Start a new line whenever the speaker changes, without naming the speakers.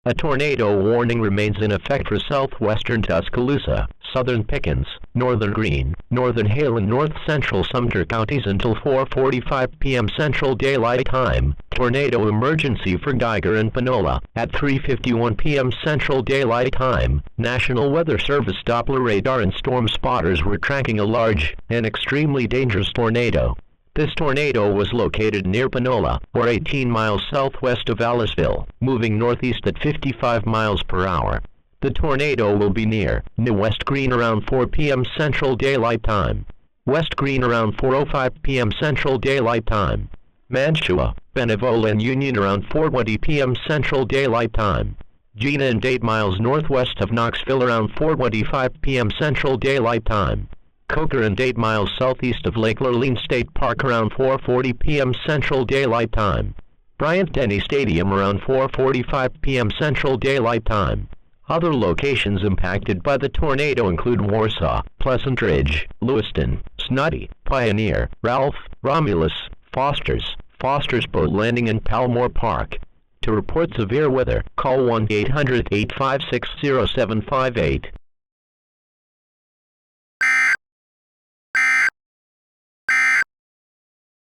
A tornado warning remains in effect for southwestern Tuscaloosa, southern Pickens, northern Greene, northern Hale and north-central Sumter counties until 4:45 p.m. Central Daylight Time. Tornado emergency for Geiger and Panola at 3:51 p.m. Central Daylight Time. National Weather Service Doppler radar and storm spotters were tracking a large and extremely dangerous tornado. This tornado was located near Panola, or 18 miles southwest of Aliceville, moving northeast at 55 miles per hour. The tornado will be near West Greene around 4 p.m. Central Daylight Time. West Greene around 4:05 p.m. Central Daylight Time. Mantua, BENEVOLA and Union around 4:20 p.m. Central Daylight Time. Gina and 8 miles northwest of Knoxville around 4:25 p.m. Central Daylight Time. Coker and 8 miles southeast of Lake Lurleen State Park around 4:40 p.m. Central Daylight Time. Bryant-Denny Stadium around 4:45 p.m. Central Daylight Time. Other locations impacted by the tornado include Warsaw, Pleasant Ridge, Lewiston, Snuddy, Pioneer, Ralph, Romulus, Foster's Boat Landing and Palmore Park. To report severe weather, call 1-800-856-0758.